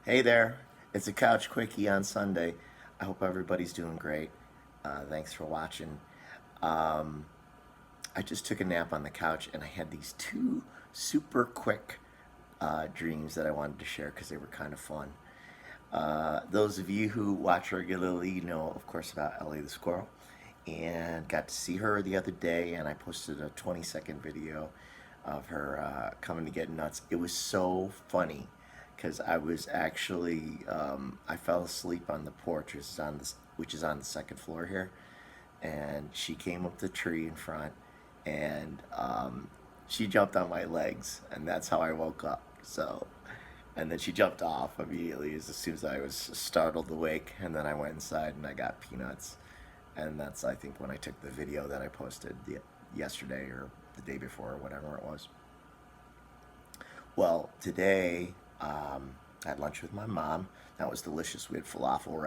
Hey there, it's a Couch Quickie on Sunday. I hope everybody's doing great. Thanks for watching. Um, I just took a nap on the couch and I had these two super quick dreams that I wanted to share because they were kind of fun. Those of you who watch regularly know, of course, about Ellie the squirrel, and got to see her the other day. And I posted a 20-second video of her coming to get nuts. It was so funny because I was actually I fell asleep on the porch, which is on the second floor here, and she came up the tree in front, and she jumped on my legs, and that's how I woke up. So, and then she jumped off immediately as soon as I was startled awake, and then I went inside and I got peanuts, and that's I think when I took the video that I posted yesterday or the day before or whatever it was. Well, today I had lunch with my mom. That was delicious. We had falafel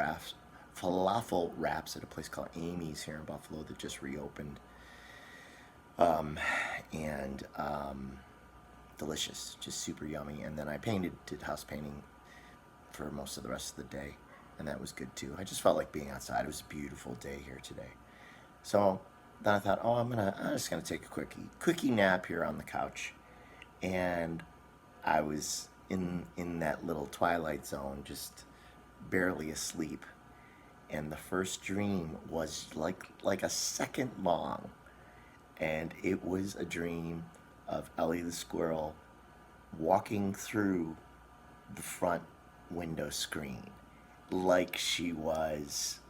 wraps at a place called Amy's here in Buffalo that just reopened, and delicious, just super yummy. And then I did house painting for most of the rest of the day, and that was good too. I just felt like being outside. It was a beautiful day here today. So then I thought, oh, I'm just gonna take a quickie nap here on the couch, and I was in that little twilight zone, just barely asleep. And the first dream was like a second long, and it was a dream of Ellie the squirrel walking through the front window screen, like she was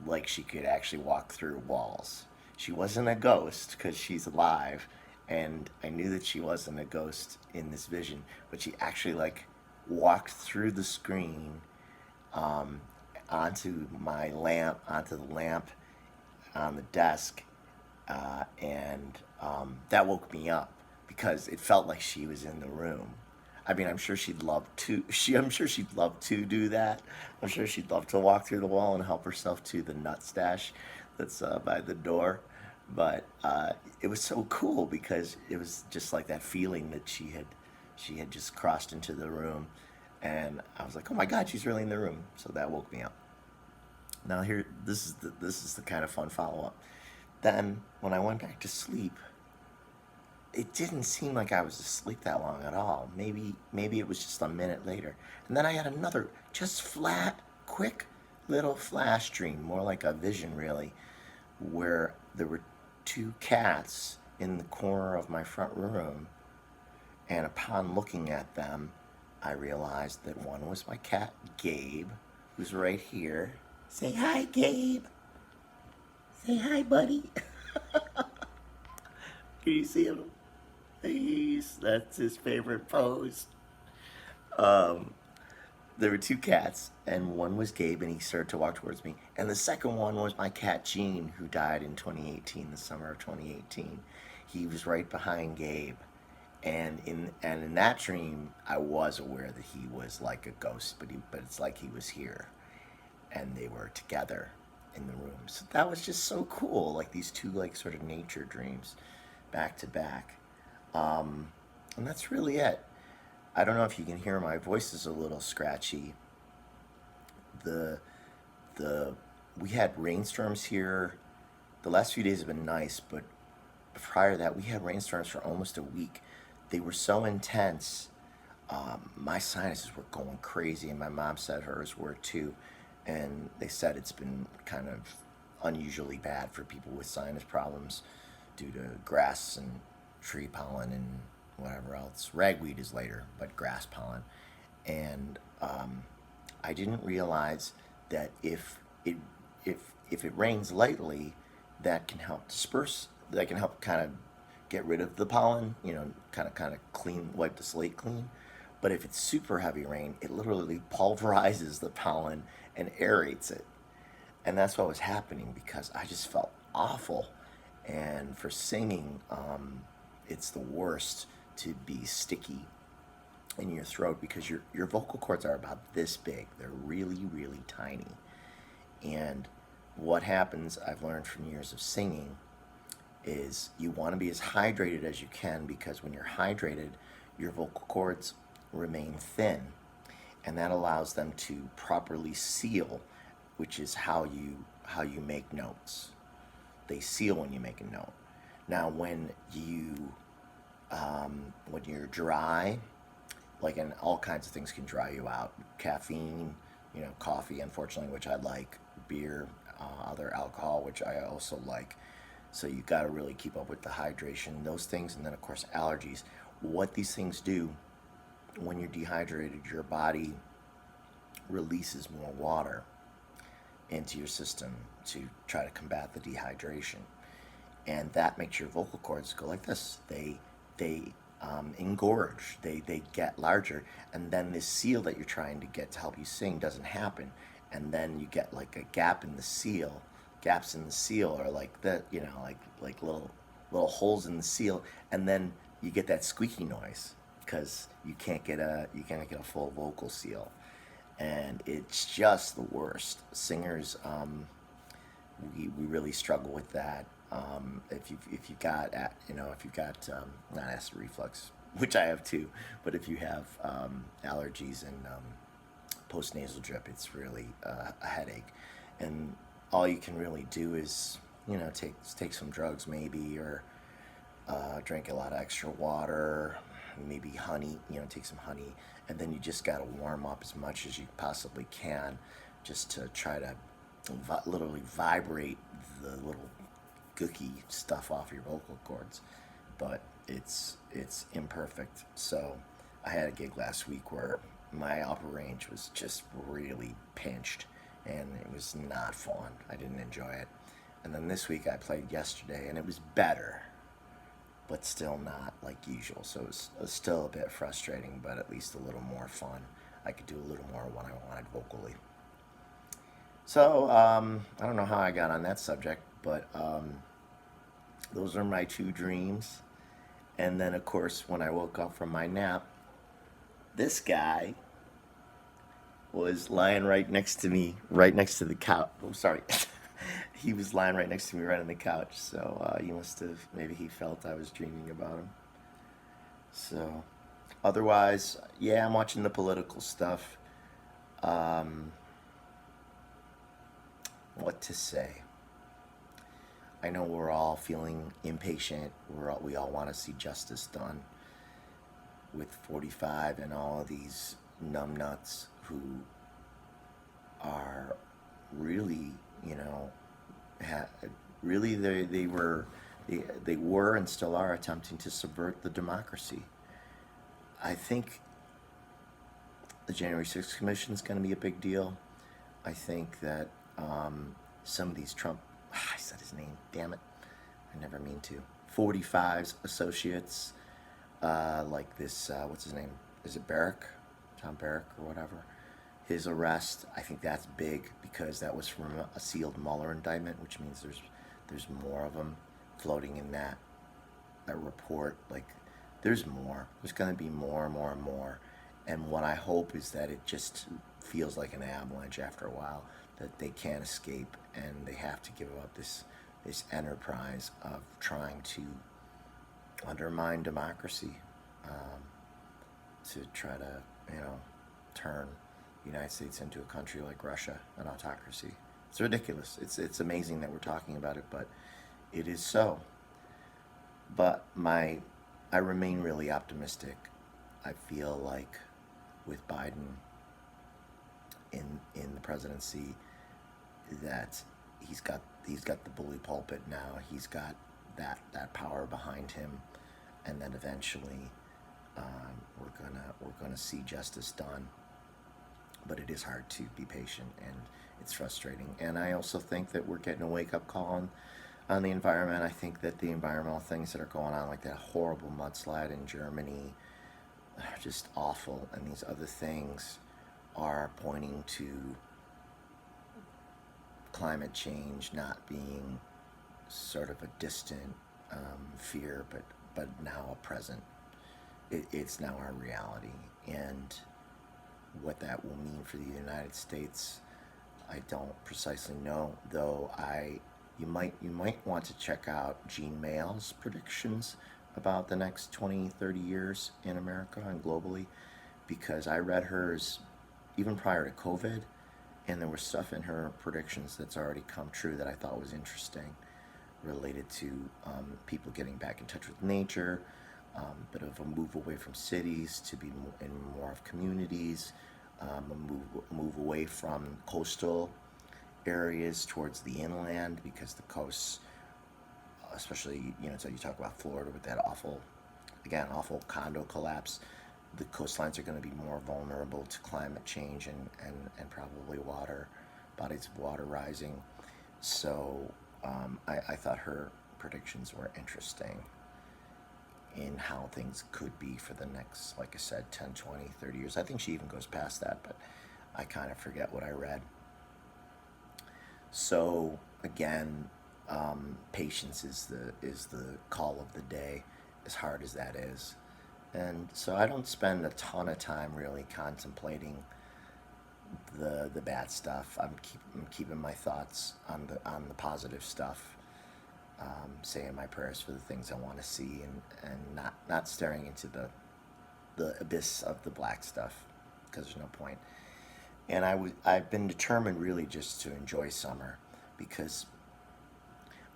like she could actually walk through walls. She wasn't a ghost because she's alive, and I knew that she wasn't a ghost in this vision, but she actually like walked through the screen um, onto the lamp on the desk, and that woke me up because it felt like she was in the room. I mean, I'm sure she'd love to. I'm sure she'd love to do that. I'm sure she'd love to walk through the wall and help herself to the nut stash that's by the door. But it was so cool because it was just like that feeling that she had just crossed into the room, and I was like, oh my God, she's really in the room. So that woke me up. Now here, this is the kind of fun follow up. Then when I went back to sleep, it didn't seem like I was asleep that long at all. Maybe it was just a minute later. And then I had another just flat, quick little flash dream, more like a vision really, where there were two cats in the corner of my front room, and upon looking at them, I realized that one was my cat Gabe, who's right here. Say hi, Gabe. Say hi, buddy. Can you see him? That's his favorite pose. Um, there were two cats, and one was Gabe, and he started to walk towards me. And the second one was my cat Jean, who died in 2018, the summer of 2018. He was right behind Gabe, and in that dream, I was aware that he was like a ghost, but it's like he was here, and they were together in the room. So that was just so cool, like these two like sort of nature dreams, back to back. And that's really it. I don't know if you can hear my voice is a little scratchy. The the We had rainstorms here. The last few days have been nice, but prior to that, we had rainstorms for almost a week. They were so intense. My sinuses were going crazy, and my mom said hers were too. And they said it's been kind of unusually bad for people with sinus problems due to grass and tree pollen and whatever else. Ragweed is later, but grass pollen. And I didn't realize that if it rains lightly, that can help disperse. That can help kind of get rid of the pollen. You know, kind of clean, wipe the slate clean. But if it's super heavy rain, it literally pulverizes the pollen and aerates it. And that's what was happening because I just felt awful. And for singing, it's the worst to be sticky in your throat because your vocal cords are about this big. They're really, really tiny. And what happens, I've learned from years of singing, is you want to be as hydrated as you can because when you're hydrated, your vocal cords remain thin. and that allows them to properly seal, which is how you make notes. They seal when you make a note. Now, when you're dry, like, and all kinds of things can dry you out. Caffeine, coffee, unfortunately, which I like, beer, other alcohol, which I also like. So you got to really keep up with the hydration, those things, and then of course allergies. What these things do when you're dehydrated, your body releases more water into your system to try to combat the dehydration, and that makes your vocal cords go like this. They engorge. They get larger, and then this seal that you're trying to get to help you sing doesn't happen, and then you get like a gap in the seal. Gaps in the seal are like that, like little holes in the seal, and then you get that squeaky noise because you can't get a full vocal seal, and it's just the worst. Singers, we really struggle with that. If you've got not acid reflux, which I have too, but if you have allergies and post-nasal drip, it's really a headache, and all you can really do is take some drugs maybe, or drink a lot of extra water, maybe honey, take some honey, and then you just got to warm up as much as you possibly can, just to try to literally vibrate the little gooky stuff off your vocal cords. But it's imperfect. So I had a gig last week where my upper range was just really pinched, and it was not fun. I didn't enjoy it. And then this week I played yesterday, and it was better, but still not like usual. So it was still a bit frustrating, but at least a little more fun. I could do a little more when I wanted vocally. So I don't know how I got on that subject, but those are my two dreams. And then, of course, when I woke up from my nap, this guy was lying right next to me, right next to the couch. Oh, sorry. He was lying right next to me, right on the couch. So maybe he felt I was dreaming about him. So, otherwise, yeah, I'm watching the political stuff. Um, what to say? I know we're all feeling impatient. We all want to see justice done with 45 and all of these numbnuts who are really, really they were and still are attempting to subvert the democracy. I think the January 6th Commission is going to be a big deal. I think that some of these Trump, I said his name, damn it, I never mean to, 45's associates, like this, what's his name? Is it Barrack? John Barrack or whatever? His arrest, I think that's big because that was from a sealed Mueller indictment, which means there's more of them floating in that report. Like, there's more. There's going to be more and more and more. And what I hope is that it just feels like an avalanche after a while, that they can't escape and they have to give up this enterprise of trying to undermine democracy, to try to turn the United States into a country like Russia, an autocracy. It's ridiculous. It's amazing that we're talking about it, but it is so. But I remain really optimistic. I feel like with Biden in the presidency, that he's got the bully pulpit now. He's got that power behind him, and then eventually we're gonna see justice done. But it is hard to be patient, and it's frustrating. And I also think that we're getting a wake up call on the environment. I think that the environmental things that are going on, like that horrible mudslide in Germany, are just awful, and these other things are pointing to climate change not being sort of a distant fear, but now a present. It's now our reality, and what that will mean for the United States, I don't precisely know. Though you might want to check out Jean Mayall's predictions about the next 20, 30 years in America and globally, because I read hers even prior to COVID, and there was stuff in her predictions that's already come true that I thought was interesting, related to people getting back in touch with nature, bit of a move away from cities to be in more of communities, a move away from coastal areas towards the inland, because the coasts, especially, so you talk about Florida with that awful condo collapse. The coastlines are going to be more vulnerable to climate change and probably bodies of water rising. So I thought her predictions were interesting in how things could be for the next, like I said, 10, 20, 30 years. I think she even goes past that, but I kind of forget what I read. So again, patience is the call of the day, as hard as that is. And so I don't spend a ton of time really contemplating the bad stuff. I'm keeping my thoughts on the positive stuff, saying my prayers for the things I want to see, and not staring into the abyss of the black stuff, because there's no point. And I've been determined really just to enjoy summer, because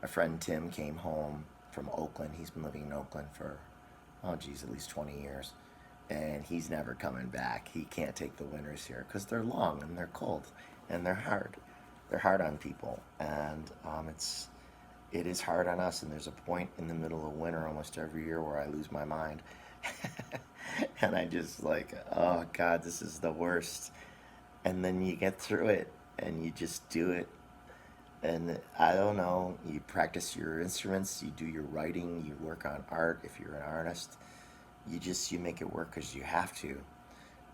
my friend Tim came home from Oakland. He's been living in Oakland for, oh geez, at least 20 years. And he's never coming back. He can't take the winters here because they're long and they're cold and they're hard. They're hard on people. And it is hard on us. And there's a point in the middle of winter almost every year where I lose my mind. And I just like, oh God, this is the worst. And then you get through it and you just do it. And I don't know, you practice your instruments, you do your writing, you work on art if you're an artist. You make it work because you have to.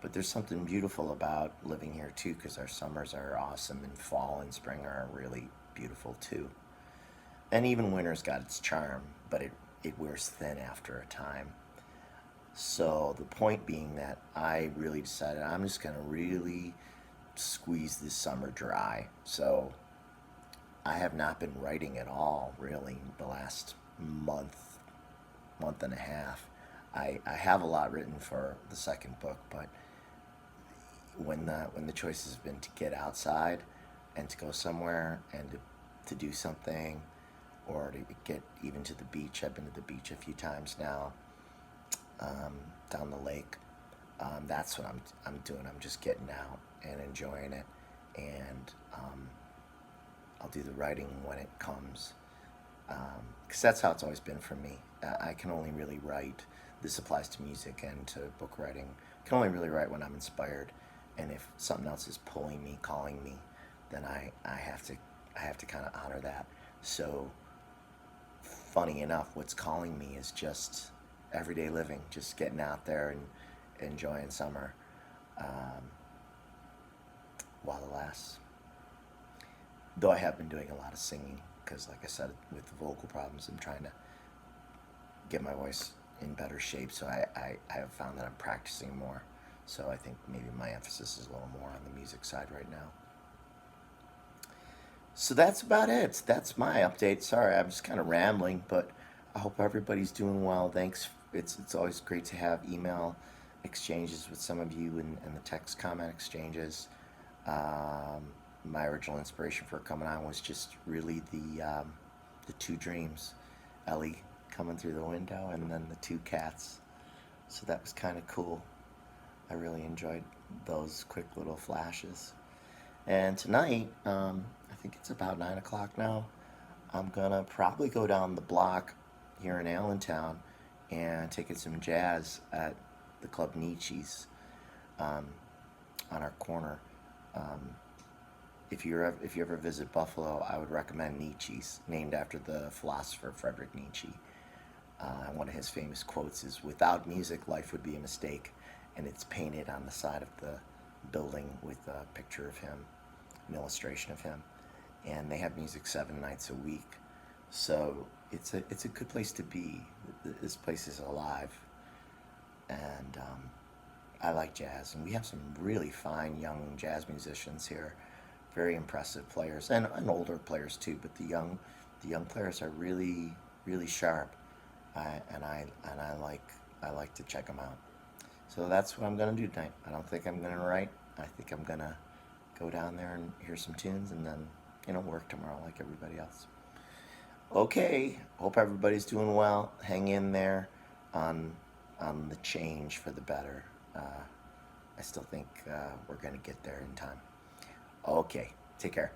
But there's something beautiful about living here too, because our summers are awesome, and fall and spring are really beautiful too. And even winter's got its charm, but it wears thin after a time. So the point being that I really decided I'm just going to really squeeze this summer dry. So I have not been writing at all really the last month and a half. I have a lot written for the second book, but when the choice has been to get outside and to go somewhere and to do something, or to get even to the beach. I've been to the beach a few times now, down the lake. That's what I'm doing. I'm just getting out and enjoying it, and I'll do the writing when it comes, because that's how it's always been for me. I can only really write. This applies to music and to book writing. I can only really write when I'm inspired, and if something else is pulling me, calling me, then I have to kind of honor that. So, funny enough, what's calling me is just everyday living, just getting out there and enjoying summer, while it lasts. Though I have been doing a lot of singing, because like I said, with the vocal problems, I'm trying to get my voice in better shape. So I have found that I'm practicing more. So I think maybe my emphasis is a little more on the music side right now. So that's about it. That's my update. Sorry, I'm just kind of rambling, but I hope everybody's doing well. Thanks. It's always great to have email exchanges with some of you, and the text comment exchanges. My original inspiration for coming on was just really the two dreams, Ellie coming through the window, and then the two cats. So that was kind of cool. I really enjoyed those quick little flashes. And tonight, I think it's about 9 o'clock now. I'm gonna probably go down the block here in Allentown and take in some jazz at the Club Nietzsche's, on our corner. If you ever visit Buffalo, I would recommend Nietzsche's, named after the philosopher Friedrich Nietzsche. One of his famous quotes is, "Without music, life would be a mistake," and it's painted on the side of the building with a picture of him, an illustration of him. And they have music 7 nights a week, so it's a good place to be. This place is alive, and I like jazz, and we have some really fine young jazz musicians here, very impressive players, and older players too. But the young players are really sharp, and I like to check them out. So that's what I'm gonna do tonight. I don't think I'm gonna write. I think I'm gonna go down there and hear some tunes and then, work tomorrow like everybody else. Okay, hope everybody's doing well. Hang in there on the change for the better. I still think we're gonna get there in time. Okay, take care.